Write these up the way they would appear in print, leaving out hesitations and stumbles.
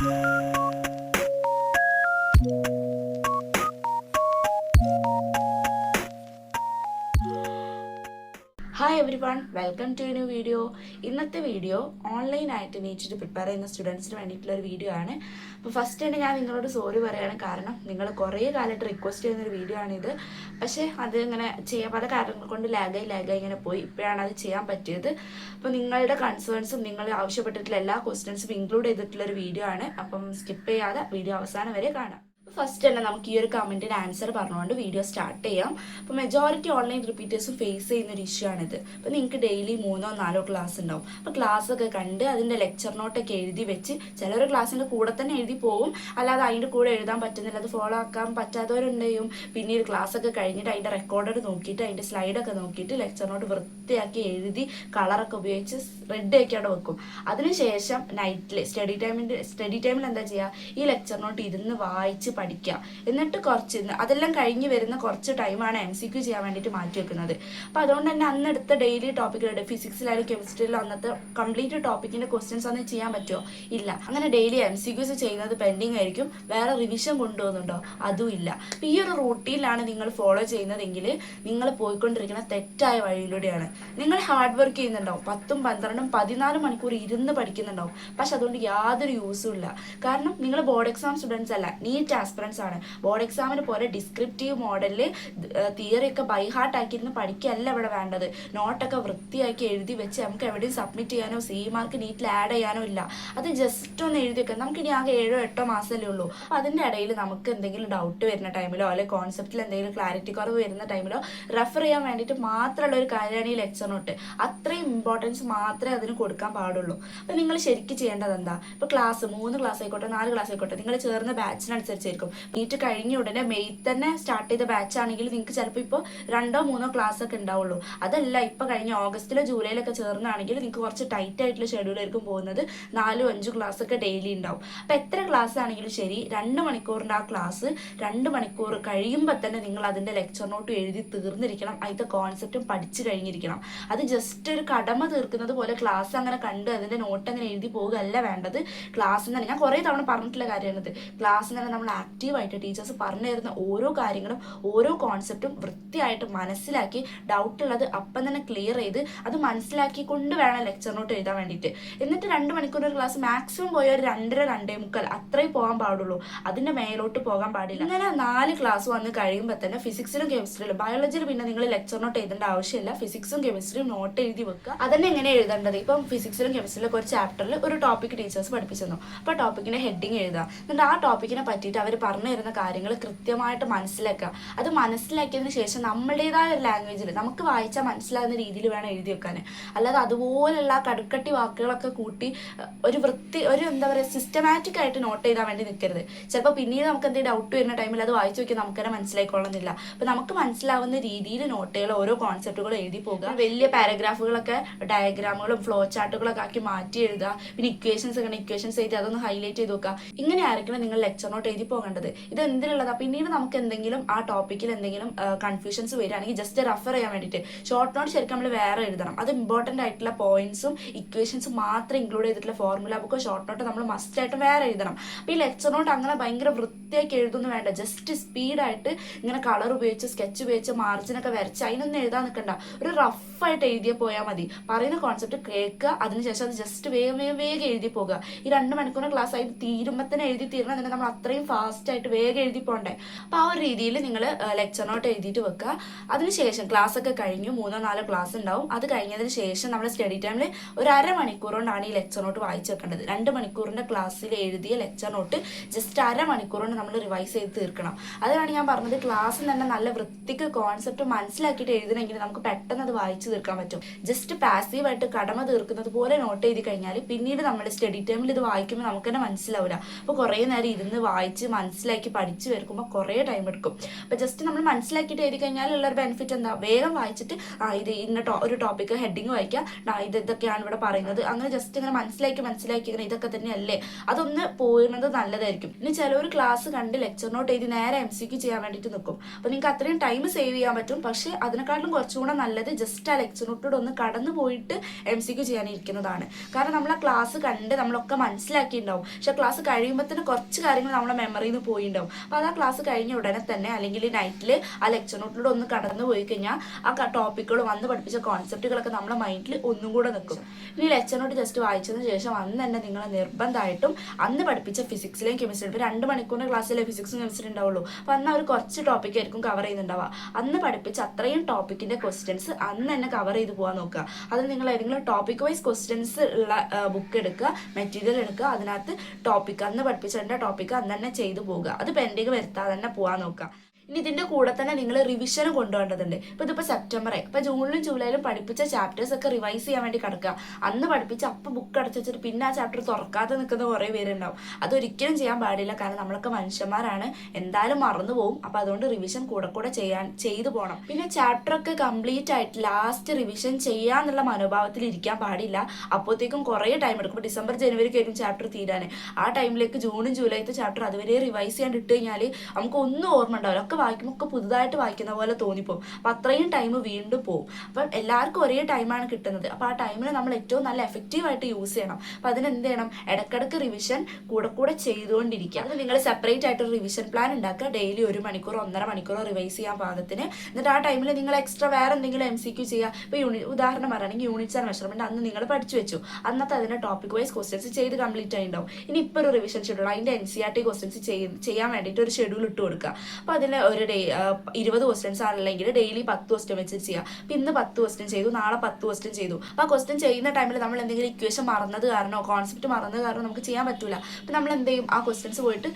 Hi everyone, welcome to new video. ഇന്നത്തെ video ഓൺലൈനായിട്ട് നീറ്റിട്ട് പ്രിപ്പയർ ചെയ്യുന്ന സ്റ്റുഡൻസിന് വേണ്ടിയിട്ടുള്ള ഒരു വീഡിയോ ആണ്. അപ്പോൾ ഫസ്റ്റ് തന്നെ ഞാൻ നിങ്ങളോട് സോറി പറയുകയാണ്. കാരണം നിങ്ങൾ കുറേ കാലമായിട്ട് റിക്വസ്റ്റ് ചെയ്യുന്നൊരു വീഡിയോ ആണിത്. പക്ഷേ അത് ഇങ്ങനെ പല കാരണങ്ങൾ കൊണ്ട് ലാഗായി ഇങ്ങനെ പോയി. ഇപ്പോഴാണ് അത് ചെയ്യാൻ പറ്റിയത്. അപ്പോൾ നിങ്ങളുടെ കൺസേൺസും നിങ്ങൾ ആവശ്യപ്പെട്ടിട്ടുള്ള എല്ലാ ക്വസ്റ്റ്യൻസും ഇൻക്ലൂഡ് ചെയ്തിട്ടുള്ളൊരു വീഡിയോ ആണ്. അപ്പം സ്കിപ്പ് ചെയ്യാതെ വീഡിയോ അവസാനം വരെ കാണാം. ഫസ്റ്റ് തന്നെ നമുക്ക് ഈ ഒരു കമൻറ്റിന് ആൻസർ പറഞ്ഞുകൊണ്ട് വീഡിയോ സ്റ്റാർട്ട് ചെയ്യാം. അപ്പോൾ മെജോറിറ്റി ഓൺലൈൻ റിപ്പീറ്റേഴ്സും ഫേസ് ചെയ്യുന്ന ഒരു ഇഷ്യൂ ആണിത്. അപ്പോൾ നിങ്ങൾക്ക് ഡെയിലി 3-4 ക്ലാസ് ഉണ്ടാവും. അപ്പോൾ ക്ലാസ്സൊക്കെ കണ്ട് അതിൻ്റെ ലെക്ചർ നോട്ടൊക്കെ എഴുതി വെച്ച് ചിലർ ക്ലാസ്സിൻ്റെ കൂടെ തന്നെ എഴുതി പോകും. അല്ലാതെ അതിൻ്റെ കൂടെ എഴുതാൻ പറ്റുന്നില്ല, അത് ഫോളോ ആക്കാൻ പറ്റാത്തവരുണ്ടെയും. പിന്നീട് ക്ലാസ്സൊക്കെ കഴിഞ്ഞിട്ട് അതിൻ്റെ റെക്കോർഡ് നോക്കിയിട്ട് അതിൻ്റെ സ്ലൈഡൊക്കെ നോക്കിയിട്ട് ലെക്ചർ നോട്ട് വൃത്തിയാക്കി എഴുതി കളറൊക്കെ ഉപയോഗിച്ച് റെഡി ആക്കി അവിടെ വെക്കും. അതിനുശേഷം നൈറ്റിൽ സ്റ്റഡി ടൈമിൽ എന്താ ചെയ്യുക, ഈ ലെക്ചർ നോട്ട് ഇരുന്ന് വായിച്ച് പഠിക്കുക. എന്നിട്ട് അതെല്ലാം കഴിഞ്ഞ് വരുന്ന കുറച്ച് ടൈമാണ് MCQ ചെയ്യാൻ വേണ്ടിയിട്ട് മാറ്റി വെക്കുന്നത്. അപ്പോൾ അതുകൊണ്ട് തന്നെ അന്നെടുത്ത ഡെയിലി ടോപ്പിക്കുകളുടെ ഫിസിക്സിലായാലും കെമിസ്ട്രിയിലും അന്നത്തെ കംപ്ലീറ്റ് ടോപ്പിക്കിൻ്റെ ക്വസ്റ്റ്യൻസ് ഒന്നും ചെയ്യാൻ പറ്റുമോ? ഇല്ല. അങ്ങനെ ഡെയിലി MCQs ചെയ്യുന്നത് പെൻഡിങ് ആയിരിക്കും. വേറെ റിവിഷൻ കൊണ്ടുപോകുന്നുണ്ടോ? അതും ഇല്ല. അപ്പോൾ ഈ ഒരു റൂട്ടീനിലാണ് നിങ്ങൾ ഫോളോ ചെയ്യുന്നതെങ്കിൽ നിങ്ങൾ പോയിക്കൊണ്ടിരിക്കുന്ന തെറ്റായ വഴിയിലൂടെയാണ്. നിങ്ങൾ ഹാർഡ് വർക്ക് ചെയ്യുന്നുണ്ടാവും, 10, 12, 14 മണിക്കൂർ ഇരുന്ന് പഠിക്കുന്നുണ്ടാവും. പക്ഷെ അതുകൊണ്ട് യാതൊരു യൂസും ഇല്ല. കാരണം നിങ്ങൾ ബോർഡ് എക്സാം സ്റ്റുഡൻസ് അല്ല, നീറ്റ് ആസ്പിറൻസ് ആണ്. ബോർഡ് എക്സാമിന് പോലെ ഡിസ്ക്രിപ്റ്റീവ് മോഡലിൽ തിയറി ഒക്കെ ബൈ ഹാർട്ട് ആക്കിയിരുന്ന് പഠിക്കുകയല്ല ഇവിടെ വേണ്ടത്. നോട്ടൊക്കെ വൃത്തിയാക്കി എഴുതി വെച്ച് നമുക്ക് എവിടെയും സബ്മിറ്റ് ചെയ്യാനോ CE മാർക്ക് നീറ്റിൽ ആഡ് ചെയ്യാനോ ഇല്ല. അത് ജസ്റ്റ് ഒന്ന് എഴുതി വെക്കാം. നമുക്ക് ഇനി ആകെ 7-8 മാസമല്ലേ ഉള്ളൂ. അപ്പോൾ അതിൻ്റെ ഇടയിൽ നമുക്ക് എന്തെങ്കിലും ഡൗട്ട് വരുന്ന ടൈമിലോ അല്ലെങ്കിൽ കോൺസെപ്റ്റിൽ എന്തെങ്കിലും ക്ലാരിറ്റി കുറവ് വരുന്ന ടൈമിലോ റെഫർ ചെയ്യാൻ വേണ്ടിയിട്ട് മാത്രമുള്ള ഒരു കാര്യമാണ് ഈ ലെക്ചർ നോട്ട്. അത്രയും ഇമ്പോർട്ടൻസ് മാത്രമേ അതിന് കൊടുക്കാൻ പാടുള്ളൂ. അപ്പോൾ നിങ്ങൾ ശരിക്കും ചെയ്യേണ്ടത് എന്താ, ഇപ്പോൾ 3 ക്ലാസ് ആയിക്കോട്ടെ 4 ക്ലാസ് ആയിക്കോട്ടെ, നിങ്ങൾ ചേർന്ന ബാച്ചിനനുസരിച്ചായിരിക്കും. നീറ്റ് കഴിഞ്ഞ ഉടനെ മെയ് തന്നെ സ്റ്റാർട്ട് ചെയ്ത ബാച്ച് ആണെങ്കിൽ നിങ്ങൾക്ക് ചിലപ്പോൾ ഇപ്പോൾ 2-3 ക്ലാസ് ഒക്കെ ഉണ്ടാവുള്ളൂ. അതല്ല, ഇപ്പോൾ കഴിഞ്ഞ ഓഗസ്റ്റിലോ ജൂലൈയിലൊക്കെ ചേർന്നാണെങ്കിൽ നിങ്ങൾക്ക് കുറച്ച് ടൈറ്റ് ആയിട്ടുള്ള ഷെഡ്യൂളായിരിക്കും പോകുന്നത്. 4-5 ക്ലാസ് ഒക്കെ ഡെയിലി ഉണ്ടാവും. അപ്പോൾ എത്ര ക്ലാസ് ആണെങ്കിലും ശരി, 2 മണിക്കൂറിൻ്റെ ആ ക്ലാസ് 2 മണിക്കൂർ കഴിയുമ്പോൾ തന്നെ നിങ്ങൾ അതിൻ്റെ ലെക്ചർ നോട്ട് എഴുതി തീർന്നിരിക്കണം. അതിൻ്റെ കോൺസെപ്റ്റും പഠിച്ചു കഴിഞ്ഞിരിക്കണം. അത് ജസ്റ്റ് ഒരു കടമ തീർക്കുന്നത് പോലെ ക്ലാസ് അങ്ങനെ കണ്ട് അതിൻ്റെ നോട്ട് അങ്ങനെ എഴുതി പോകുകയല്ല വേണ്ടത്. ക്ലാസ്സിൽ തന്നെ ഞാൻ കുറേ തവണ പറഞ്ഞിട്ടുള്ള കാര്യമാണിത്. ക്ലാസ്സിൽ തന്നെ നമ്മൾ ആക്റ്റീവായിട്ട് ടീച്ചേഴ്സ് പറഞ്ഞു തരുന്ന ഓരോ കാര്യങ്ങളും ഓരോ കോൺസെപ്റ്റും വൃത്തിയായിട്ട് മനസ്സിലാക്കി ഡൗട്ട് ഉള്ളത് അപ്പം തന്നെ ക്ലിയർ ചെയ്ത് അത് മനസ്സിലാക്കിക്കൊണ്ട് വേണം ലെക്ചർ നോട്ട് എഴുതാൻ വേണ്ടിയിട്ട്. എന്നിട്ട് 2 മണിക്കൂർ ഒരു ക്ലാസ് മാക്സിമം പോയ ഒരു 2-2:45 അത്രയും പോകാൻ പാടുള്ളൂ. അതിൻ്റെ മേലോട്ട് പോകാൻ പാടില്ല. അങ്ങനെ 4 ക്ലാസ് വന്ന് കഴിയുമ്പോൾ തന്നെ ഫിസിക്സിലും കെമിസ്ട്രിയിലും, ബയോളജിയിൽ പിന്നെ നിങ്ങൾ ലെക്ചർ നോട്ട് എഴുതേണ്ട ആവശ്യമില്ല. ഫിസിക്സും കെമിസ്ട്രിയും നോട്ട് എഴുതി വെക്കുക. അതന്നെ എങ്ങനെ എഴുതേണ്ടത്, ഇപ്പം ഫിസിക്സിലും കെമിസ്ട്രിയിലും ഒരു ചാപ്റ്ററിൽ ഒരു ടോപ്പിക് ടീച്ചേഴ്സ് പഠിപ്പിച്ചു തന്നു. അപ്പോൾ ടോപ്പിക്കിൻ്റെ ഹെഡിങ് എഴുതുക. എന്നിട്ട് ആ ടോപ്പിക്കിനെ പറ്റിയിട്ട് അവർ പറഞ്ഞു തരുന്ന കാര്യങ്ങൾ കൃത്യമായിട്ട് മനസ്സിലാക്കുക. അത് മനസ്സിലാക്കിയതിന് ശേഷം നമ്മുടേതായ ഒരു ലാംഗ്വേജിൽ നമുക്ക് വായിച്ചാൽ മനസ്സിലാകുന്ന രീതിയിൽ വേണം എഴുതി വെക്കാൻ. അല്ലാതെ അതുപോലുള്ള കടുക്കട്ടി വാക്കുകളൊക്കെ കൂട്ടി ഒരു എന്താ പറയുക, സിസ്റ്റമാറ്റിക് ആയിട്ട് നോട്ട് ചെയ്താൽ വേണ്ടി നിൽക്കരുത്. ചിലപ്പോൾ പിന്നീട് നമുക്ക് എന്തെങ്കിലും ഡൗട്ട് വരുന്ന ടൈമിൽ അത് വായിച്ചു നോക്കി നമുക്ക് തന്നെ മനസ്സിലായിക്കൊള്ളുന്നില്ല. അപ്പോൾ നമുക്ക് മനസ്സിലാവുന്ന രീതിയിൽ നോട്ടുകൾ ഓരോ കോൺസെപ്റ്റുകളും എഴുതി പോകുക. വലിയ പാരഗ്രാഫുകളൊക്കെ ഡയഗ്രാമുകളും ഫ്ലോ ചാർട്ടുകളൊക്കെ ആക്കി മാറ്റി എഴുതുക. പിന്നെ ഇക്വേഷൻസ് എഴുതി അതൊന്ന് ഹൈലൈറ്റ് ചെയ്ത് നോക്കുക. ഇങ്ങനെ ആയിരിക്കണം നിങ്ങൾ ലെക്ചർ നോട്ട് എഴുതി പോകേണ്ടത്. ഇത് എന്തിനുള്ളതാണ്, പിന്നീട് നമുക്ക് എന്തെങ്കിലും ആ ടോപ്പിക്കിൽ എന്തെങ്കിലും കൺഫ്യൂഷൻസ് വരികയാണെങ്കിൽ ജസ്റ്റ് റെഫർ ചെയ്യാൻ വേണ്ടിയിട്ട്. ഷോർട്ട് നോട്ട് ശരിക്കും നമ്മൾ വേറെ എഴുതണം. അത് ഇമ്പോർട്ടൻ്റ് ആയിട്ടുള്ള പോയിന്റ്സും ഇക്വേഷൻസും മാത്രം ഇൻക്ലൂഡ് ചെയ്തിട്ടുള്ള ഫോർമുല ബുക്കോ ഷോർട്ട് നോട്ട് നമ്മൾ മസ്റ്റ് ആയിട്ട് വേറെ എഴുതണം. അപ്പോൾ ഈ ലെക്ചർ നോട്ട് അങ്ങനെ ഭയങ്കര വൃത്തിയാക്കി എഴുതുന്നു വേണ്ട. ജസ്റ്റ് സ്പീഡായിട്ട് ഇങ്ങനെ കളർ ഉപയോഗിച്ച് സ്കെച്ച് ഉപയോഗിച്ച് മാർജിനൊക്കെ വരച്ച് അതിനൊന്നും എഴുതാൻ നിൽക്കണ്ട. ഒരു റഫായിട്ട് എഴുതിയാൽ പോയാൽ മതി. പറയുന്ന കോൺസെപ്റ്റ് കേൾക്കുക, അതിനുശേഷം അത് ജസ്റ്റ് വേഗം എഴുതി പോകുക. ഈ 2 മണിക്കൂർ ക്ലാസ് ആയിട്ട് തീരുമ്പോൾ തന്നെ എഴുതി തീരണം. തന്നെ നമ്മൾ അത്രയും ഫാസ്റ്റായിട്ട് വേഗം എഴുതി പോകണ്ടേ. അപ്പോൾ ആ ഒരു രീതിയിൽ നിങ്ങൾ ലെക്ചർ നോട്ട് എഴുതിയിട്ട് വെക്കുക. അതിനുശേഷം ക്ലാസ് ഒക്കെ കഴിഞ്ഞു 3-4 ക്ലാസ് ഉണ്ടാവും. അത് കഴിഞ്ഞതിന് ശേഷം നമ്മൾ സ്റ്റഡി ടൈമിൽ ഒരു 1/2 മണിക്കൂർ കൊണ്ടാണ് ഈ ലെക്ചർ നോട്ട് വായിച്ച് വെക്കേണ്ടത്. 2 മണിക്കൂറിൻ്റെ ക്ലാസ്സിൽ എഴുതിയ ലെക്ചർ നോട്ട് ജസ്റ്റ് 1/2 മണിക്കൂർ കൊണ്ട് നമ്മൾ റിവൈസ് ചെയ്ത് തീർക്കണം. അതാണ് ഞാൻ പറഞ്ഞത്, ക്ലാസ്സിൽ തന്നെ നല്ല വൃത്തിക്ക് കോൺസെപ്റ്റ് മനസ്സിലാക്കിയിട്ട് എഴുതണമെങ്കിൽ നമുക്ക് പെട്ടെന്ന് അത് വായിച്ച് തീർക്കാൻ പറ്റും. ജസ്റ്റ് പാസീവായിട്ട് കടമ തീർക്കുന്നത് പോലെ നോട്ട് എഴുതി കഴിഞ്ഞാൽ പിന്നീട് നമ്മൾ സ്റ്റഡി ടൈമിൽ ഇത് വായിക്കുമ്പോൾ നമുക്ക് തന്നെ മനസ്സിലാവില്ല. അപ്പോൾ കുറേ നേരം ഇരുന്ന് വായിച്ച് മനസ്സിലാക്കി പഠിച്ചു വരുമ്പോൾ കുറേ ടൈം എടുക്കും. അപ്പോൾ ജസ്റ്റ് നമ്മൾ മനസ്സിലാക്കിയിട്ട് എഴുതി കഴിഞ്ഞാൽ ഉള്ളൊരു ബെനിഫിറ്റ് എന്താ, വേഗം വായിച്ചിട്ട് ഇത് ഒരു ടോപ്പിക്ക് ഹെഡിങ് വായിക്കുക, ഇതൊക്കെയാണ് ഇവിടെ പറയുന്നത്, അങ്ങനെ ജസ്റ്റ് ഇങ്ങനെ മനസ്സിലാക്കി ഇങ്ങനെ ഇതൊക്കെ തന്നെയല്ലേ, അതൊന്ന് പോകുന്നത് നല്ലതായിരിക്കും. ഇനി ചിലവർ ക്ലാസ് കണ്ട് ലെക്ചർ നോട്ട് എഴുതി നേരെ MCQ ചെയ്യാൻ വേണ്ടിയിട്ട് നിൽക്കും. അപ്പോൾ നിങ്ങൾക്ക് അത്രയും ടൈം സേവ് ചെയ്യാൻ പറ്റും. പക്ഷേ അതിനെക്കാളും കുറച്ചുകൂടെ നല്ലത് ജസ്റ്റ് ആ ലെക്ചർ നോട്ടോട് ഒന്ന് കടന്നു പോയിട്ട് MCQ ചെയ്യാനിരിക്കുന്നതാണ്. കാരണം നമ്മൾ ആ ക്ലാസ് കണ്ട് നമ്മളൊക്കെ മനസ്സിലാക്കിയിട്ടുണ്ടാവും. പക്ഷെ ക്ലാസ് കഴിയുമ്പോൾ തന്നെ കുറച്ച് കാര്യങ്ങൾ നമ്മളെ മെമ്മറിയിൽ നിന്ന് പോയിട്ടുണ്ടാവും. അപ്പോൾ അത് ആ ക്ലാസ് കഴിഞ്ഞ ഉടനെ തന്നെ അല്ലെങ്കിൽ നൈറ്റിൽ ആ ലെക്ചർ നോട്ടിലൂടെ ഒന്ന് കടന്നു പോയി കഴിഞ്ഞാൽ ആ ടോപ്പിക്കുകൾ വന്ന് പഠിപ്പിച്ച കോൺസെപ്റ്റുകളൊക്കെ നമ്മളെ മൈൻഡിൽ ഒന്നും കൂടെ നിൽക്കും. ഇനി ലെക്ചർ നോട്ട് ജസ്റ്റ് വായിച്ചതിന് ശേഷം അന്ന് തന്നെ നിങ്ങൾ നിർബന്ധമായിട്ടും അന്ന് പഠിപ്പിച്ച ഫിസിക്സിലെയും കെമിസ്ട്രിയും, ഇപ്പോൾ 2 മണിക്കൂറിൻ്റെ ക്ലാസ്സിലെ ഫിസിക്സും കെമിസ്ട്രി ഉണ്ടാവുള്ളൂ. അപ്പോൾ അന്ന് അവർ കുറച്ച് ടോപ്പിക് ആയിരിക്കും കവർ ചെയ്യുന്നുണ്ടാവുക. അന്ന് പഠിപ്പിച്ച അത്രയും ടോപ്പിക്കിൻ്റെ ക്വസ്റ്റ്യൻസ് അന്ന് തന്നെ കവർ ചെയ്ത് പോകാൻ നോക്കുക. അതിൽ നിങ്ങൾ ഏതെങ്കിലും ടോപ്പിക് വൈസ് ക്വസ്റ്റ്യൻസ് ഉള്ള ബുക്ക് എടുക്കുക, മെറ്റീരിയൽ എടുക്കുക, അതിനകത്ത് ടോപ്പിക് അന്ന് പഠിപ്പിച്ചതിൻ്റെ ടോപ്പിക്ക് അന്ന് തന്നെ ചെയ്തു പോകുക. അത് പെൻഡിങ് വരുത്താതെ തന്നെ പോകാൻ നോക്കുക. ഇനി ഇതിൻ്റെ കൂടെ തന്നെ നിങ്ങൾ റിവിഷനും കൊണ്ടുപോകേണ്ടതുണ്ട്. ഇപ്പോൾ ഇതിപ്പോൾ സെപ്റ്റംബറായി, ഇപ്പോൾ ജൂണിലും ജൂലൈയിലും പഠിപ്പിച്ച ചാപ്റ്റേഴ്സ് ഒക്കെ റിവൈസ് ചെയ്യാൻ വേണ്ടി കിടക്കുക. അന്ന് പഠിപ്പിച്ച് അപ്പം ബുക്ക് അടച്ചു വെച്ചിട്ട് പിന്നെ ആ ചാപ്റ്റർ തുറക്കാതെ നിൽക്കുന്ന കുറേ പേരുണ്ടാവും. അതൊരിക്കലും ചെയ്യാൻ പാടില്ല. കാരണം നമ്മളൊക്കെ മനുഷ്യന്മാരാണ്, എന്തായാലും മറന്നു പോകും. അപ്പോൾ അതുകൊണ്ട് റിവിഷൻ കൂടെ ചെയ്തു പോകണം. പിന്നെ ചാപ്റ്റർ ഒക്കെ കംപ്ലീറ്റ് ആയിട്ട് ലാസ്റ്റ് റിവിഷൻ ചെയ്യാന്നുള്ള മനോഭാവത്തിൽ ഇരിക്കാൻ പാടില്ല. അപ്പോഴത്തേക്കും കുറേ ടൈം എടുക്കും. ഇപ്പോൾ ഡിസംബർ ജനുവരി കഴിഞ്ഞും ചാപ്റ്റർ തീരാൻ, ആ ടൈമിലേക്ക് ജൂണും ജൂലൈത്തെ ചാപ്റ്റർ അതുവരെ റിവൈസ് ചെയ്യാൻ ഇട്ട് കഴിഞ്ഞാൽ നമുക്ക് ഒന്നും ഓർമ്മ ഉണ്ടാവില്ല. ഒക്കെ വായിക്കുമ്പോൾ ഒക്കെ പുതുതായിട്ട് വായിക്കുന്ന പോലെ തോന്നിപ്പോകും. അപ്പം അത്രയും ടൈം വീണ്ടും പോകും. അപ്പം എല്ലാവർക്കും ഒരേ ടൈമാണ് കിട്ടുന്നത്. അപ്പോൾ ആ ടൈമിന് നമ്മൾ ഏറ്റവും നല്ല എഫക്റ്റീവായിട്ട് യൂസ് ചെയ്യണം. അപ്പം അതിനെന്ത് ചെയ്യണം, ഇടയ്ക്കിടയ്ക്ക് റിവിഷൻ കൂടെ ചെയ്തുകൊണ്ടിരിക്കുക. അത് നിങ്ങൾ സെപ്പറേറ്റ് ആയിട്ട് ഒരു റിവിഷൻ പ്ലാൻ ഉണ്ടാക്കുക. ഡെയിലി 1 മണിക്കൂറോ 1.5 മണിക്കൂറോ റിവൈസ് ചെയ്യാൻ പാകത്തിന്. എന്നിട്ട് ആ ടൈമിൽ നിങ്ങൾ എക്സ്ട്രാ വേറെ എന്തെങ്കിലും MCQ ചെയ്യുക. ഇപ്പോൾ ഉദാഹരണം പറയുകയാണെങ്കിൽ യൂണിറ്റ്സ് ആൻഡ് മെഷർമെന്റ് അന്ന് നിങ്ങൾ പഠിച്ചു വെച്ചു, അന്നത്തെ അതിൻ്റെ ടോപ്പിക് വൈസ് ക്വസ്റ്റ്യൻസ് ചെയ്ത് കംപ്ലീറ്റ് ആയിട്ടുണ്ടാവും. ഇനി ഇപ്പോൾ ഒരു റിവിഷൻ ഷെഡ്യൂൾ, അതിൻ്റെ NCERT ക്വസ്റ്റ്യൻസ് ചെയ്യാൻ വേണ്ടിയിട്ട് ഒരു ഷെഡ്യൂൾ ഇട്ട് കൊടുക്കുക. അപ്പോൾ അതിൽ ഒരു 20 ക്വസ്റ്റ്യൻസ് ആണെങ്കിൽ ഡെയിലി 10 ക്വസ്റ്റ്യൻ വെച്ച് ചെയ്യുക. അപ്പം ഇന്ന് 10 ക്വസ്റ്റ്യൻ ചെയ്തു, നാളെ 10 ക്വസ്റ്റ്യൻ ചെയ്തു. അപ്പോൾ ആ ക്വസ്റ്റ്യൻ ചെയ്യുന്ന ടൈമിൽ നമ്മൾ എന്തെങ്കിലും ഇക്വേഷൻ മറന്നത് കാരണോ കോൺസെപ്റ്റ് മറന്നത് കാരണോ നമുക്ക് ചെയ്യാൻ പറ്റില്ല. അപ്പം നമ്മൾ എന്ത് ചെയ്യും, ആ ക്വസ്റ്റ്യൻസ് പോയിട്ട്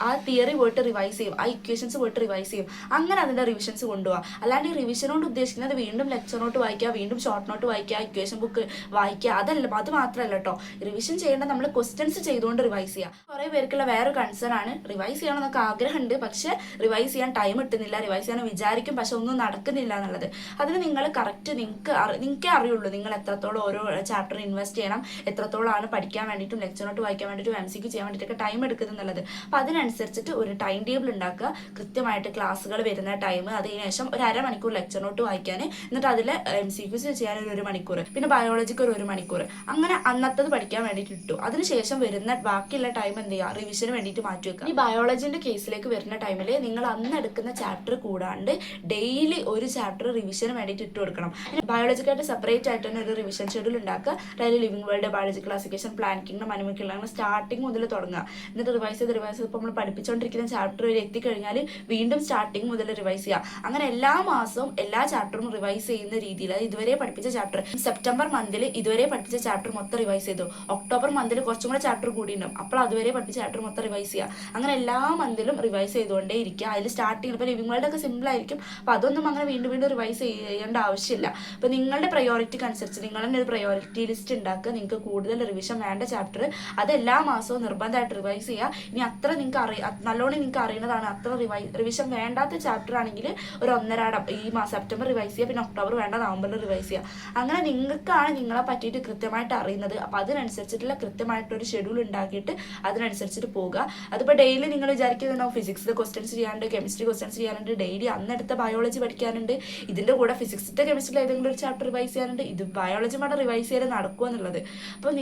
ആ തിയറി പോയിട്ട് റിവൈസ് ചെയ്യും, ആ ഇക്വേഷൻസ് പോയിട്ട് റിവൈസ് ചെയ്യും. അങ്ങനെ അതിൻ്റെ റിവിഷൻസ് കൊണ്ടുപോകാം. അല്ലാണ്ട് ഈ റിവിഷൻ കൊണ്ട് ഉദ്ദേശിക്കുന്നത് വീണ്ടും ലെക്ചർ നോട്ട് വായിക്കുക, വീണ്ടും ഷോർട്ട് നോട്ട് വായിക്കുക, ഇക്വേഷൻ ബുക്ക് വായിക്കുക, അത് മാത്രമല്ല കേട്ടോ. റിവിഷൻ ചെയ്യേണ്ട നമ്മൾ ക്വസ്റ്റ്യൻസ് ചെയ്തുകൊണ്ട് റിവൈസ് ചെയ്യുക. കുറേ പേർക്കുള്ള വേറൊരു കൺസേൺ ആണ്, റിവൈസ് ചെയ്യണമെന്നൊക്കെ ആഗ്രഹമുണ്ട്, പക്ഷേ റിവൈസ് ചെയ്യാൻ ടൈം കിട്ടുന്നില്ല, റിവൈസ് ചെയ്യാൻ വിചാരിക്കും പക്ഷെ ഒന്നും നടക്കുന്നില്ല എന്നുള്ളത്. അതിന് നിങ്ങൾ കറക്റ്റ് നിങ്ങൾക്കേ അറിയുള്ളൂ നിങ്ങൾ എത്രത്തോളം ഓരോ ചാപ്റ്റർ ഇൻവെസ്റ്റ് ചെയ്യണം, എത്രത്തോളമാണ് പഠിക്കാൻ വേണ്ടിയിട്ടും ലെക്ചർ നോട്ട് വായിക്കാൻ വേണ്ടിയിട്ടും MCQ ചെയ്യാൻ വേണ്ടിയിട്ടൊക്കെ ടൈം എടുക്കുന്നത് എന്നുള്ളത്. അപ്പോൾ അതിനനുസരിച്ചിട്ട് ഒരു ടൈം ടേബിൾ ഉണ്ടാക്കുക. കൃത്യമായിട്ട് ക്ലാസ്സുകൾ വരുന്ന ടൈം, അതിനുശേഷം ഒരു 1/2 മണിക്കൂർ ലെക്ചർ നോട്ട് വായിക്കാൻ, എന്നിട്ട് അതിൽ MCQs ചെയ്യാൻ ഒരു 1 മണിക്കൂർ, പിന്നെ ബയോളജിക്ക് ഒരു 1 മണിക്കൂർ, അങ്ങനെ അന്നത്തത് പഠിക്കാൻ വേണ്ടിയിട്ട് ഇട്ടു. അതിനുശേഷം വരുന്ന ബാക്കിയുള്ള ടൈം എന്ത് ചെയ്യുക, റിവിഷന് വേണ്ടിയിട്ട് മാറ്റി വെക്കുക. ഈ ബയോളജിൻ്റെ കേസിലേക്ക് വരുന്ന ടൈമിൽ നിങ്ങൾ അന്ന് എടുക്കുന്ന ചാപ്റ്റർ കൂടാണ്ട് ഡെയിലി ഒരു ചാപ്റ്റർ റിവിഷന് വേണ്ടിയിട്ട് ഇട്ട് കൊടുക്കണം. ബയോളജിക്കായിട്ട് സെപ്പറേറ്റ് ആയിട്ട് തന്നെ ഒരു റിവിഷൻ ഷെഡ്യൂൾ ഉണ്ടാക്കുക. അതായത് ലിവിംഗ് വേൾഡ്, ബയോളജി ക്ലാസിഫിക്കേഷൻ, പ്ലാനിങ്ങിനും അനിമൽക്കും അങ്ങനെ സ്റ്റാർട്ടിങ് മുതൽ തുടങ്ങുക. എന്നിട്ട് റിവൈസ് ചെയ്ത് ഇപ്പോൾ നമ്മൾ പഠിപ്പിച്ചുകൊണ്ടിരിക്കുന്ന ചാപ്റ്റർ വരെ എത്തിക്കഴിഞ്ഞാൽ വീണ്ടും സ്റ്റാർട്ടിങ് മുതൽ റിവൈസ് ചെയ്യുക. അങ്ങനെ എല്ലാ മാസവും എല്ലാ ചാപ്റ്ററും റിവൈസ് ചെയ്യുന്ന രീതിയിൽ, ഇതുവരെ പഠിപ്പിച്ച ചാപ്റ്റർ സെപ്റ്റംബർ മന്തിൽ ഇതുവരെ പഠിപ്പിച്ച ചാപ്റ്റർ മൊത്തം റിവൈസ് ചെയ്തു, ഒക്ടോബർ മന്തിൽ കുറച്ചും കൂടെ ചാപ്റ്റർ കൂടിയിട്ടുണ്ടാവും, അപ്പോൾ അതുവരെ പഠിപ്പിച്ച ചാപ്റ്റർ മൊത്തം റിവൈസ് ചെയ്യുക. അങ്ങനെ എല്ലാ മന്തിലും റിവൈസ് ചെയ്തുകൊണ്ടേ ഇരിക്കുക. അതിൽ സ്റ്റാർട്ടിങ് ഇപ്പോൾ ലിവിംഗ് വേൾഡ് ഒക്കെ സിമ്പിൾ ആയിരിക്കും. അപ്പോൾ അതൊന്നും അങ്ങനെ വീണ്ടും റിവൈസ് ചെയ്യേണ്ട ആവശ്യമില്ല. അപ്പോൾ നിങ്ങളുടെ പ്രയോറിറ്റിക്ക് അനുസരിച്ച് നിങ്ങൾ തന്നെ ഒരു പ്രയോറിറ്റി ലിസ്റ്റ് ഉണ്ടാക്കുക. നിങ്ങൾക്ക് കൂടുതൽ റിവിഷൻ വേണ്ട ചാപ്റ്റർ അത് എല്ലാ മാസവും നിർബന്ധമായിട്ട് റിവൈസ് ചെയ്യുക. ഇനി അത്ര നിങ്ങൾക്ക് നല്ലോണം നിങ്ങൾക്ക് അറിയുന്നതാണ്, അത്ര റിവിഷൻ വേണ്ടാത്ത ചാപ്റ്റർ ആണെങ്കിൽ ഒരു 1.5 ഈ സെപ്റ്റംബർ റിവൈസ് ചെയ്യുക, പിന്നെ ഒക്ടോബർ വേണ്ട നവംബറിൽ റിവൈസ് ചെയ്യുക. അങ്ങനെ നിങ്ങൾക്കാണ് നിങ്ങളെ പറ്റിയിട്ട് കൃത്യമായിട്ട് അറിയുന്നത്. അപ്പോൾ അതിനനുസരിച്ചിട്ടുള്ള കൃത്യമായിട്ടൊരു ഷെഡ്യൂൾ ഉണ്ടാക്കിയിട്ട് അതിനനുസരിച്ചിട്ട് പോകുക. അതിപ്പോൾ ഡെയിലി നിങ്ങൾ വിചാരിക്കുന്നുണ്ടാവും ഫിസിക്സിലെ ക്വസ്റ്റ്യൻസ് ചെയ്യാനുണ്ട്, കെമിസ്ട്രി ക്വസ്റ്റ്യൻസ് ചെയ്യാനുണ്ട്, ഡെയിലി അന്നെടുത്ത ബയോളജി പഠിക്കാനുണ്ട്, ഇതിൻ്റെ കൂടെ ഫിസിക്സിൻ്റെ കെമിസ്ട്രിയിൽ ഏതെങ്കിലും ഒരു ചാപ്റ്റർ റിവൈസ് ചെയ്യാനുണ്ട്, ഇത് ബയോളജി മാത്രം റിവൈസ് ചെയ്ത് നടക്കുക എന്നുള്ളത്. അപ്പോൾ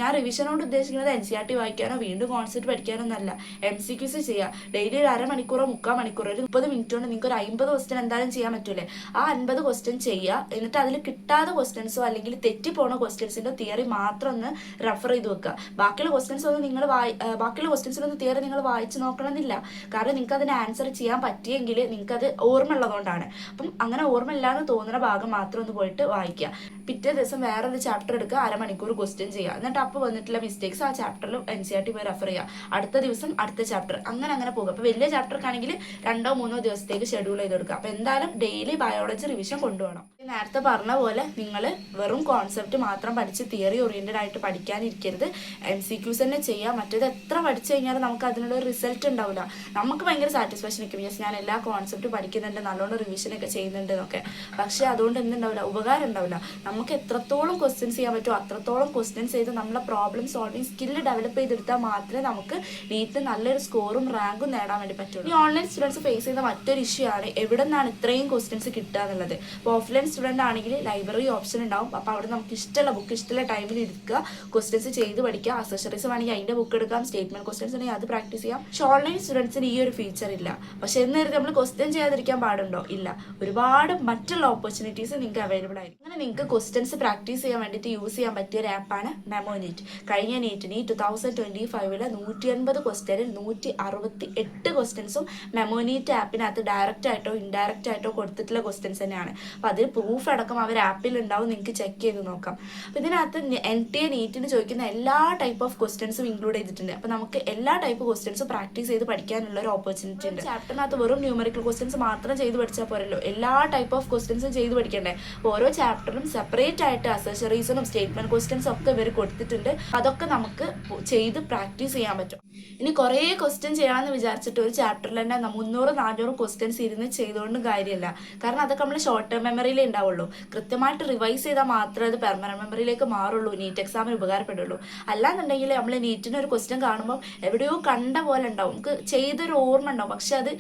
ഞാൻ റിവിഷനോട് ഉദ്ദേശിക്കുന്നത് NCERT വായിക്കാനോ വീണ്ടും കോൺസെപ്റ്റ് പഠിക്കാനോ എന്നല്ല, MCQs ചെയ്യുക. ഡെയിലി ഒരു 1/2 മണിക്കൂറോ 3/4 മണിക്കൂറോ ഒരു 30 മിനിറ്റ് കൊണ്ട് നിങ്ങൾക്ക് ഒരു 50 ക്വസ്റ്റ്യൻ എന്തായാലും ചെയ്യാൻ പറ്റൂലേ. ആ 50 ക്വസ്റ്റ്യൻ ചെയ്യുക. എന്നിട്ട് അതിൽ കിട്ടാത്ത ക്വസ്റ്റ്യൻസോ അല്ലെങ്കിൽ തെറ്റിപ്പോണ ക്വസ്റ്റ്യൻസിൻ്റെ തിയറി മാത്രം ഒന്ന് റെഫർ ചെയ്ത് വെക്കുക. ബാക്കിയുള്ള ക്വസ്റ്റ്യൻസിലൊന്നും തിയറി നിങ്ങൾ വായിച്ച് നോക്കണമെന്നില്ല. കാരണം നിങ്ങൾക്ക് അതിന് ആൻസർ ചെയ്യാൻ പറ്റിയെങ്കിൽ നിങ്ങൾക്കത് ഓർമ്മ ഉള്ളതുകൊണ്ടാണ്. അപ്പം അങ്ങനെ ഓർമ്മ ഇല്ലാന്ന് തോന്നുന്ന ഭാഗം മാത്രം ഒന്ന് പോയിട്ട് വായിക്കുക. പിറ്റേ ദിവസം വേറൊരു ചാപ്റ്റർ എടുക്കുക, 1/2 മണിക്കൂർ ക്വസ്റ്റ്യൻ ചെയ്യുക. എന്നിട്ട് അപ്പോൾ വന്നിട്ടുള്ള മിസ്റ്റേക്സ് ആ ചാപ്റ്ററിൽ NCERT പോയി റെഫർ ചെയ്യുക. അടുത്ത ദിവസം അടുത്ത ചാപ്റ്റർ, അങ്ങനെ പോകുക. അപ്പോൾ വലിയ ചാപ്റ്റർക്കാണെങ്കിൽ 2-3 ദിവസത്തേക്ക് ഷെഡ്യൂൾ ചെയ്ത് കൊടുക്കുക. അപ്പോൾ എന്തായാലും ഡെയിലി ബയോളജി റിവിഷൻ കൊണ്ടുപോകണം. നേരത്തെ പറഞ്ഞ പോലെ നിങ്ങൾ വെറും കോൺസെപ്റ്റ് മാത്രം പഠിച്ച് തിയറി ഓറിയൻറ്റഡ് ആയിട്ട് പഠിക്കാനിരിക്കരുത്. MCQs തന്നെ ചെയ്യുക. മറ്റേത് എത്ര പഠിച്ചു കഴിഞ്ഞാൽ നമുക്ക് അതിനുള്ള റിസൾട്ട് ഉണ്ടാവില്ല. നമുക്ക് ഭയങ്കര സാറ്റിസ്ഫാക്ഷൻ നിൽക്കും, യെസ് ഞാൻ എല്ലാ കോൺസെപ്റ്റ് പഠിക്കുന്നുണ്ട്, നല്ലോണം റിവിഷനൊക്കെ ചെയ്യുന്നുണ്ട് എന്നൊക്കെ. പക്ഷേ അതുകൊണ്ട് എന്തുണ്ടാവില്ല, ഉപകാരം ഉണ്ടാവില്ല. നമുക്ക് എത്രത്തോളം ക്വസ്റ്റ്യൻസ് ചെയ്യാൻ പറ്റുമോ അത്രത്തോളം ക്വസ്റ്റ്യൻസ് ചെയ്ത് നമ്മളെ പ്രോബ്ലം സോൾവിങ് സ്കില്ല് ഡെവലപ്പ് ചെയ്തെടുത്താൽ മാത്രമേ നമുക്ക് നീറ്റ് നല്ലൊരു സ്കോറും റാങ്കും നേടാൻ വേണ്ടി പറ്റുള്ളൂ. ഈ ഓൺലൈൻ സ്റ്റുഡൻസ് ഫേസ് ചെയ്യുന്ന മറ്റൊരു ഇഷ്യൂ ആണ് എവിടെ നിന്നാണ് ഇത്രയും ക്വസ്റ്റ്യൻസ് കിട്ടുക എന്നുള്ളത്. ഇപ്പോൾ ഓഫ്ലൈൻ സ്റ്റുഡൻ്റ് ആണെങ്കിൽ ലൈബ്രറി ഓപ്ഷൻ ഉണ്ടാവും. അപ്പോൾ അവിടെ നമുക്ക് ഇഷ്ടമുള്ള ബുക്ക് ഇഷ്ടമുള്ള ടൈമിൽ എടുക്കുക, ക്വസ്റ്റ്യൻസ് ചെയ്ത് പഠിക്കുക. അസസറീസ് വേണമെങ്കിൽ അതിൻ്റെ ബുക്ക് എടുക്കാം, സ്റ്റേറ്റ്മെന്റ് ക്വസ്റ്റ്യൻസ് ഉണ്ടെങ്കിൽ അത് പ്രാക്ടീസ് ചെയ്യാം. പക്ഷേ ഓൺലൈൻ സ്റ്റുഡൻസിന് ഈ ഒരു ഫീച്ചർ ഇല്ല. പക്ഷെ എന്ന് കരുതി നമ്മൾ ക്വസ്റ്റ്യൻ ചെയ്യാതിരിക്കാൻ പാടുണ്ടോ? ഇല്ല. ഒരുപാട് മറ്റുള്ള ഓപ്പർച്യൂണിറ്റീസ് നിങ്ങൾക്ക് അവൈലബിൾ ആയിരിക്കും. അങ്ങനെ നിങ്ങൾക്ക് ക്വസ്റ്റ്യൻസ് പ്രാക്ടീസ് ചെയ്യാൻ വേണ്ടിയിട്ട് യൂസ് ചെയ്യാൻ പറ്റിയ ഒരു ആപ്പാണ് മെമോനീറ്റ്. കഴിഞ്ഞ നീറ്റിന് 2025 180 ക്വസ്റ്റ്യനിൽ 168 ക്വസ്റ്റ്യൻസും മെമോനീറ്റ് ആപ്പിനകത്ത് ഡയറക്റ്റ് ആയിട്ടോ ഇൻഡയറക്റ്റ് ആയിട്ടോ കൊടുത്തിട്ടുള്ള ക്വസ്റ്റ്യൻസ് തന്നെയാണ്. അപ്പോൾ അതിൽ പ്രൂഫ് അടക്കം അവർ ആപ്പിൽ ഉണ്ടാവും, നിങ്ങൾക്ക് ചെക്ക് ചെയ്ത് നോക്കാം. അപ്പോൾ ഇതിനകത്ത് NTA നീറ്റിന് ചോദിക്കുന്ന എല്ലാ ടൈപ്പ് ഓഫ് ക്വസ്റ്റ്യൻസും ഇൻക്ലൂഡ് ചെയ്തിട്ടുണ്ട്. അപ്പോൾ നമുക്ക് എല്ലാ ടൈപ്പ് ക്വസ്റ്റ്യൻസും പ്രാക്ടീസ് ചെയ്ത് പഠിക്കാനുള്ള ഒരു ഓപ്പർച്യൂണിറ്റി ഉണ്ട്. ചാപ്റ്ററിനകത്ത് വെറും ന്യൂമറിക്കൽ ക്വസ്റ്റ്യൻസ് മാത്രം ചെയ്ത് പഠിച്ചാൽ പോരല്ലോ, എല്ലാ ടൈപ്പ് ഓഫ് ക്വസ്റ്റ്യൻസും ചെയ്ത് പഠിക്കണ്ടേ. അപ്പോൾ ഓരോ ചാപ്റ്ററും സെപ്പറേറ്റ് ആയിട്ട് അസസറീസും സ്റ്റേറ്റ്മെന്റ് ക്വസ്റ്റ്യൻസും ഒക്കെ ഇവർ കൊടുത്തിട്ടുണ്ട്. അതൊക്കെ നമുക്ക് ചെയ്ത് പ്രാക്ടീസ് ചെയ്യാൻ പറ്റും. ഇനി കുറേ ക്വസ്റ്റ്യൻ ചെയ്യാമെന്ന് വിചാരിച്ചിട്ട് ഒരു ചാപ്റ്ററിൽ തന്നെ 300-400 ക്വസ്റ്റ്യൻസ് ഇരുന്ന് ചെയ്തുകൊണ്ടും കാര്യമില്ല. കാരണം അതൊക്കെ നമ്മൾ ഷോർട്ട് ടേം മെമ്മറിയിലേ ഉണ്ടാവുള്ളൂ. കൃത്യമായിട്ട് റിവൈസ് ചെയ്താൽ മാത്രമേ അത് പെർമനന്റ് മെമ്മറിയിലേക്ക് മാറുള്ളൂ, നീറ്റ് എക്സാമിന് ഉപകാരപ്പെടുള്ളൂ. അല്ലാന്നുണ്ടെങ്കിൽ നമ്മൾ നീറ്റിന് ഒരു ക്വസ്റ്റ്യൻ കാണുമ്പോൾ എവിടെയോ കണ്ട പോലെ ഉണ്ടാവും, നമുക്ക് ചെയ്തൊരു ഓർമ്മ ഉണ്ടാവും, പക്ഷെ അത്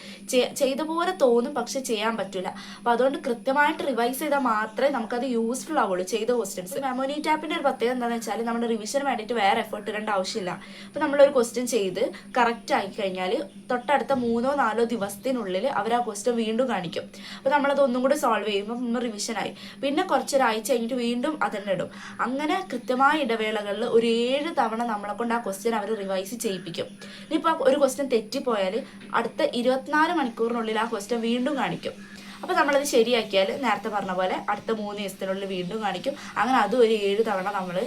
ചെയ്ത പോലെ തോന്നും, പക്ഷെ ചെയ്യാൻ പറ്റില്ല. അപ്പോൾ അതുകൊണ്ട് കൃത്യമായിട്ട് റിവൈസ് ചെയ്താൽ മാത്രമേ നമുക്കത് യൂസ്ഫുൾ ആവുള്ളൂ ചെയ്ത ക്വസ്റ്റ്യൻസ്. മെമോനീറ്റ് ആപ്പിൻ്റെ ഒരു പ്രത്യേകത എന്താണെന്ന് വെച്ചാൽ നമ്മുടെ റിവിഷന് വേണ്ടിയിട്ട് വേറെ എഫേർട്ട് ഇടേണ്ട ആവശ്യമില്ല. അപ്പോൾ നമ്മളൊരു ക്വസ്റ്റ്യൻ ചെയ്ത് കറക്റ്റ് ആയി കഴിഞ്ഞാൽ തൊട്ടടുത്ത 3-4 ദിവസത്തിനുള്ളിൽ അവർ ആ ക്വസ്റ്റ്യൻ വീണ്ടും കാണിക്കും. അപ്പോൾ നമ്മളത് ഒന്നും കൂടി സോൾവ് ചെയ്യുമ്പോൾ നമ്മൾ റിവിഷനായി. പിന്നെ കുറച്ചൊരാഴ്ച കഴിഞ്ഞിട്ട് വീണ്ടും അതെന്നെ ഇടും. അങ്ങനെ കൃത്യമായ ഇടവേളകളിൽ ഒരു 7 തവണ നമ്മളെ കൊണ്ട് ആ ക്വസ്റ്റ്യൻ അവർ റിവൈസ് ചെയ്യിപ്പിക്കും. ഇനിയിപ്പോൾ ഒരു ക്വസ്റ്റ്യൻ തെറ്റിപ്പോയാൽ അടുത്ത 24 മണിക്കൂറിനുള്ളിൽ ആ ക്വസ്റ്റ്യൻ വീണ്ടും കാണിക്കും. അപ്പോൾ നമ്മളത് ശരിയാക്കിയാൽ നേരത്തെ പറഞ്ഞ പോലെ അടുത്ത 3 ദിവസത്തിനുള്ളിൽ വീണ്ടും കാണിക്കും. അങ്ങനെ അതും ഒരു 7 തവണ നമ്മൾ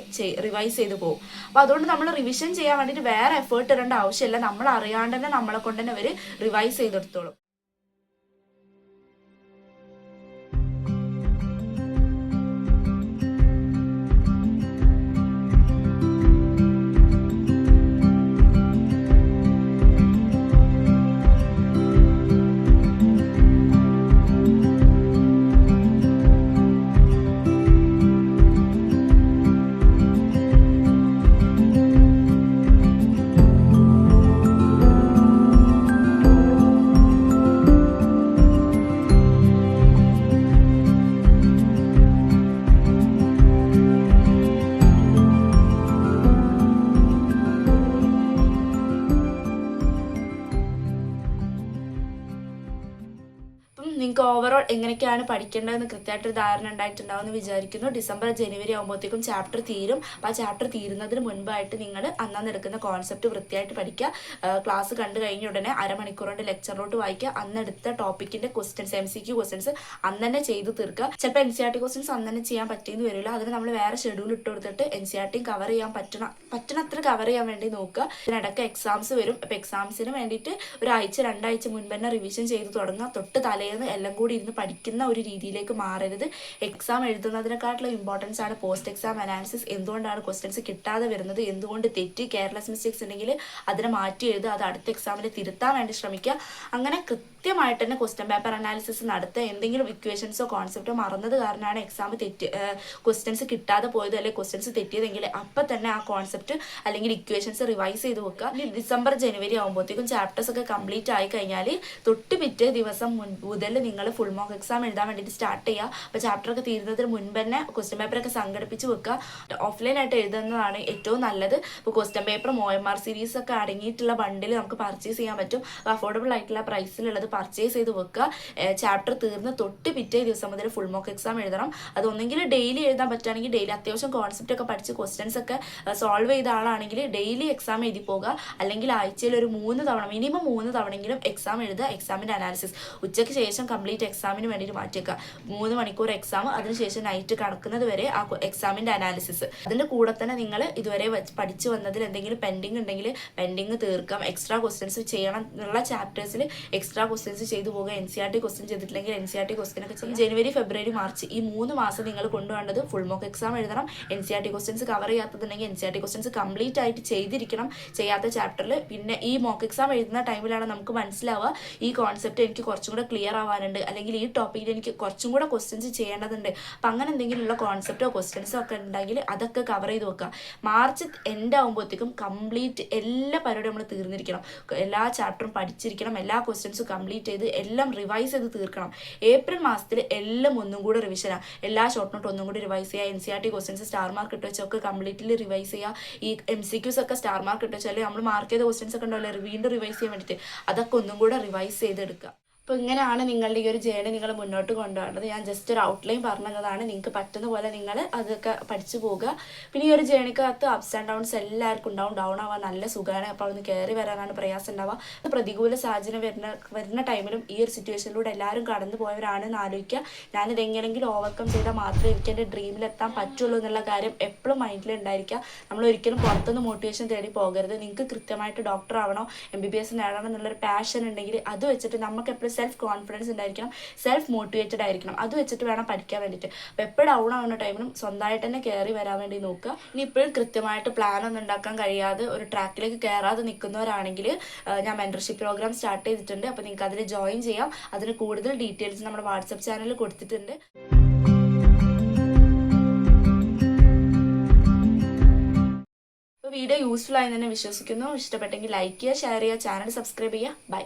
റിവൈസ് ചെയ്ത് പോകും. അപ്പോൾ അതുകൊണ്ട് നമ്മൾ റിവിഷൻ ചെയ്യാൻ വേണ്ടിയിട്ട് വേറെ എഫേർട്ട് ഇടേണ്ട ആവശ്യമില്ല. നമ്മൾ അറിയാണ്ട് തന്നെ നമ്മളെ കൊണ്ട് തന്നെ അവർ റിവൈസ് ചെയ്തെടുത്തോളും. നിങ്ങൾക്ക് ഓവറോൾ എങ്ങനെയൊക്കെയാണ് പഠിക്കേണ്ടതെന്ന് കൃത്യമായിട്ടൊരു ധാരണ ഉണ്ടായിട്ടുണ്ടാവുമെന്ന് വിചാരിക്കുന്നു. ഡിസംബർ ജനുവരി ആകുമ്പോഴത്തേക്കും ചാപ്റ്റർ തീരും. അപ്പോൾ ആ ചാപ്റ്റർ തീരുന്നതിന് മുൻപായിട്ട് നിങ്ങൾ അന്നന്ന് എടുക്കുന്ന കോൺസെപ്റ്റ് വൃത്തിയായിട്ട് പഠിക്കുക. ക്ലാസ് കണ്ടു കഴിഞ്ഞ ഉടനെ അരമണിക്കൂർ കൊണ്ട് ലെക്ചറിലോട്ട് വായിക്കുക. അന്നെടുത്ത ടോപ്പിക്കിൻ്റെ ക്വസ്റ്റ്യൻസ് MCQ ക്വസ്റ്റ്യൻസ് അന്ന് തന്നെ ചെയ്ത് തീർക്കുക. ചിലപ്പോൾ NCERT ക്വസ്റ്റ്യൻസ് അന്ന് തന്നെ ചെയ്യാൻ പറ്റിയെന്ന് വരില്ല. അതിന് നമ്മൾ വേറെ ഷെഡ്യൂൾ ഇട്ട് കൊടുത്തിട്ട് NCERT കവർ ചെയ്യാൻ പറ്റണത്ര കവർ ചെയ്യാൻ വേണ്ടി നോക്കുക. ഇതിനിടയ്ക്ക് എക്സാംസ് വരും. അപ്പോൾ എക്സാംസിന് വേണ്ടിയിട്ട് ഒരാഴ്ച 2 ആഴ്ച മുൻപ് തന്നെ റിവിഷൻ ചെയ്ത് തുടങ്ങുക. തൊട്ട് തലേന്ന് എല്ലാം കൂടി ഇരുന്ന് പഠിക്കുന്ന ഒരു രീതിയിലേക്ക് മാറരുത്. എക്സാം എഴുതുന്നതിനെക്കാട്ടുള്ള ഇമ്പോർട്ടൻസ് ആണ് പോസ്റ്റ് എക്സാം അനാലിസിസ്. എന്തുകൊണ്ടാണ് ക്വസ്റ്റ്യൻസ് കിട്ടാതെ വരുന്നത്, എന്തുകൊണ്ട് തെറ്റി, കെയർലെസ് മിസ്റ്റേക്സ് ഉണ്ടെങ്കിൽ അതിനെ മാറ്റി എഴുതുക, അത് അടുത്ത എക്സാമിൽ തിരുത്താൻ വേണ്ടി ശ്രമിക്കുക. അങ്ങനെ കൃത്യമായിട്ട് തന്നെ ക്വസ്റ്റ്യൻ പേപ്പർ അനാലിസിസ് നടത്തുക. എന്തെങ്കിലും ഇക്വേഷൻസോ കോൺസെപ്റ്റോ മറന്നത് കാരണമാണ് എക്സാം ക്വസ്റ്റ്യൻസ് കിട്ടാതെ പോയത് അല്ലെങ്കിൽ ക്വസ്റ്റ്യൻസ് തെറ്റിയതെങ്കിൽ അപ്പം തന്നെ ആ കോൺസെപ്റ്റ് അല്ലെങ്കിൽ ഇക്വേഷൻസ് റിവൈസ് ചെയ്ത് വെക്കുക. ഡിസംബർ ജനുവരി ആകുമ്പോഴത്തേക്കും ചാപ്റ്റേഴ്സ് ഒക്കെ കംപ്ലീറ്റ് ആയി കഴിഞ്ഞാൽ തൊട്ട് പിറ്റേ ദിവസം മുതൽ നിങ്ങൾ ഫുൾ മോക്ക് എക്സാം എഴുതാൻ വേണ്ടിയിട്ട് സ്റ്റാർട്ട് ചെയ്യുക. അപ്പോൾ ചാപ്റ്ററൊക്കെ തീരുന്നതിന് മുൻപ് തന്നെ ക്വസ്റ്റ്യൻ പേപ്പറൊക്കെ സംഘടിപ്പിച്ച് വെക്കുക. ഓഫ്ലൈനായിട്ട് എഴുതുന്നതാണ് ഏറ്റവും നല്ലത്. ഇപ്പോൾ ക്വസ്റ്റ്യൻ പേപ്പറും OMR സീരീസ് ഒക്കെ അടങ്ങിയിട്ടുള്ള ബണ്ടിൽ നമുക്ക് പർച്ചേസ് ചെയ്യാൻ പറ്റും. അഫോർഡബിൾ ആയിട്ടുള്ള പ്രൈസിലുള്ളത് പർച്ചേസ് ചെയ്ത് വെക്കുക. ചാപ്റ്റർ തീർന്ന് തൊട്ട് പിറ്റേ ദിവസം മുതൽ ഫുൾ മോക്ക് എക്സാം എഴുതണം. അതൊന്നെങ്കിൽ ഡെയിലി എഴുതാൻ പറ്റുകയാണെങ്കിൽ ഡെയിലി അത്യാവശ്യം കോൺസെപ്റ്റ് ഒക്കെ പഠിച്ച് ക്വസ്റ്റ്യൻസ് ഒക്കെ സോൾവ് ചെയ്ത ആളാണെങ്കിൽ ഡെയിലി എക്സാം എഴുതി പോകുക. അല്ലെങ്കിൽ ആഴ്ചയിൽ ഒരു 3 തവണ മിനിമം 3 തവണയെങ്കിലും എക്സാം എഴുതുക. എക്സാമിൻ്റെ അനാലിസിസ് ഉച്ചയ്ക്ക് ശേഷം കംപ്ലീറ്റ് എക്സാമിന് വേണ്ടിയിട്ട് മാറ്റിവെക്കുക. 3 മണിക്കൂർ എക്സാം, അതിനുശേഷം നൈറ്റ് കടക്കുന്നത് വരെ ആ എക്സാമിൻ്റെ അനാലിസിസ്. അതിൻ്റെ കൂടെ തന്നെ നിങ്ങൾ ഇതുവരെ പഠിച്ചു വന്നതിൽ എന്തെങ്കിലും പെൻഡിങ് ഉണ്ടെങ്കിൽ പെൻഡിങ് തീർക്കാം. എക്സ്ട്രാ ക്വസ്റ്റ്യൻസ് ചെയ്യണം എന്നുള്ള ചാപ്റ്റേഴ്സിൽ എക്സ്ട്രാ ക്വസ്റ്റ്യൻസ് ചെയ്തു പോകുക. NCERT ക്വസ്റ്റ്യൻ ചെയ്തിട്ടില്ലെങ്കിൽ NCERT ക്വസ്റ്റ്യൻ ഒക്കെ ചെയ്യും. ജനുവരി, ഫെബ്രുവരി, മാർച്ച് ഈ 3 മാസം നിങ്ങൾ കൊണ്ടുപോകേണ്ടത് ഫുൾ മോക്ക് എക്സാം എഴുതണം. NCERT ക്വസ്റ്റ്യൻസ് കവർ ചെയ്യാത്തതുണ്ടെങ്കിൽ NCERT ക്വസ്റ്റ്യൻസ് കംപ്ലീറ്റ് ആയിട്ട് ചെയ്തിരിക്കണം ചെയ്യാത്ത ചാപ്റ്ററിൽ. പിന്നെ ഈ മോക്ക് എക്സാം എഴുതുന്ന ടൈമിലാണ് നമുക്ക് മനസ്സിലാവുക ഈ കോൺസെപ്റ്റ് എനിക്ക് കുറച്ചും കൂടെ ക്ലിയർ ആവാനുണ്ട്, അല്ലെങ്കിൽ ഈ ടോപ്പിക്കിൽ എനിക്ക് കുറച്ചും കൂടെ ക്വസ്റ്റ്യൻസ് ചെയ്യേണ്ടതുണ്ട്. അപ്പം അങ്ങനെ എന്തെങ്കിലുമുള്ള കോൺസെപ്റ്റോ ക്വസ്റ്റ്യൻസോ ഒക്കെ ഉണ്ടെങ്കിൽ അതൊക്കെ കവർ ചെയ്ത് വെക്കുക. മാർച്ച് എൻഡ് ആകുമ്പോഴത്തേക്കും കംപ്ലീറ്റ് എല്ലാ പരിപാടിയും നമ്മൾ തീർന്നിരിക്കണം. എല്ലാ ചാപ്റ്ററും പഠിച്ചിരിക്കണം, എല്ലാ ക്വസ്റ്റ്യൻസും കംപ്ലീറ്റ് ചെയ്ത് എല്ലാം റിവൈസ് ചെയ്ത് തീർക്കണം. ഏപ്രിൽ മാസത്തിൽ എല്ലാം ഒന്നും കൂടെ റിവിഷനാണ്. എല്ലാ ഷോർട്ട് നോട്ട് ഒന്നും കൂടി റിവൈസ് ചെയ്യുക. NCERT ക്വസ്റ്റ്യൻസ് സ്റ്റാർ മാർക്ക് ഇട്ട് വെച്ചൊക്കെ കംപ്ലീറ്റ്ലി റിവൈസ് ചെയ്യുക. ഈ MCQs ഒക്കെ സ്റ്റാർ മാർക്ക് ഇട്ട് വെച്ചാൽ നമ്മൾ മാർക്ക് ചെയ്ത ക്വസ്റ്റ്യൻസ് ഒക്കെ ഉണ്ടാവില്ല, വീണ്ടും റിവൈസ് ചെയ്യാൻ വേണ്ടിയിട്ട് അതൊക്കെ ഒന്നും കൂടെ റിവൈസ് ചെയ്തെടുക്കുക. അപ്പോൾ ഇങ്ങനെയാണ് നിങ്ങളുടെ ഈ ഒരു ജേണി നിങ്ങൾ മുന്നോട്ട് കൊണ്ടുപോകേണ്ടത്. ഞാൻ ജസ്റ്റ് ഒരു ഔട്ട്ലൈൻ പറഞ്ഞതാണ്, നിങ്ങൾക്ക് പറ്റുന്ന പോലെ നിങ്ങൾ അതൊക്കെ പഠിച്ചു പോകുക. പിന്നെ ഈ ഒരു ജേണിക്കകത്ത് അപ്സ് ആൻഡ് ഡൗൺസ് എല്ലാവർക്കും ഉണ്ടാവും. ഡൗൺ ആവാൻ നല്ല സുഖമാണ്, അപ്പോൾ അതൊന്ന് കയറി വരാനാണ് പ്രയാസം ഉണ്ടാവുക. പ്രതികൂല സാഹചര്യം വരുന്ന ടൈമിലും ഈ ഒരു സിറ്റുവേഷനിലൂടെ എല്ലാവരും കടന്നു പോയവരാണെന്ന് ആലോചിക്കുക. ഞാനിത് എങ്ങനെയെങ്കിലും ഓവർകം ചെയ്താൽ മാത്രമേ എനിക്ക് എൻ്റെ ഡ്രീമിലെത്താൻ പറ്റുള്ളൂ എന്നുള്ള കാര്യം എപ്പോഴും മൈൻഡിൽ ഉണ്ടായിരിക്കുക. നമ്മൾ ഒരിക്കലും പുറത്തുനിന്ന് മോട്ടിവേഷൻ തേടി പോകരുത്. നിങ്ങൾക്ക് കൃത്യമായിട്ട് ഡോക്ടർ ആവണോ, MBBS നേടണം എന്നുള്ളൊരു പാഷൻ ഉണ്ടെങ്കിൽ അത് വെച്ചിട്ട് നമുക്ക് എപ്പോഴും സെൽഫ് കോൺഫിഡൻസ് ഉണ്ടായിരിക്കണം, സെൽഫ് മോട്ടിവേറ്റഡ് ആയിരിക്കണം. അത് വെച്ചിട്ട് വേണം പഠിക്കാൻ വേണ്ടിയിട്ട്. അപ്പോൾ എപ്പോഴും ഡൗൺ ആവുന്ന ടൈമിലും സ്വന്തമായിട്ട് തന്നെ കയറി വരാൻ വേണ്ടി നോക്കുക. ഇനി ഇപ്പോഴും കൃത്യമായിട്ട് പ്ലാൻ ഒന്നും ഉണ്ടാക്കാൻ കഴിയാതെ ഒരു ട്രാക്കിലേക്ക് കയറാതെ നിൽക്കുന്നവരാണെങ്കിൽ ഞാൻ മെൻറ്റർഷിപ്പ് പ്രോഗ്രാം സ്റ്റാർട്ട് ചെയ്തിട്ടുണ്ട്. അപ്പോൾ നിങ്ങൾക്ക് അതിൽ ജോയിൻ ചെയ്യാം. അതിന് കൂടുതൽ ഡീറ്റെയിൽസ് നമ്മുടെ വാട്സപ്പ് ചാനലിൽ കൊടുത്തിട്ടുണ്ട്. വീഡിയോ യൂസ്ഫുൾ ആയി തന്നെ വിശ്വസിക്കുന്നു. ഇഷ്ടപ്പെട്ടെങ്കിൽ ലൈക്ക് ചെയ്യുക, ഷെയർ ചെയ്യുക, ചാനൽ സബ്സ്ക്രൈബ് ചെയ്യുക. ബൈ.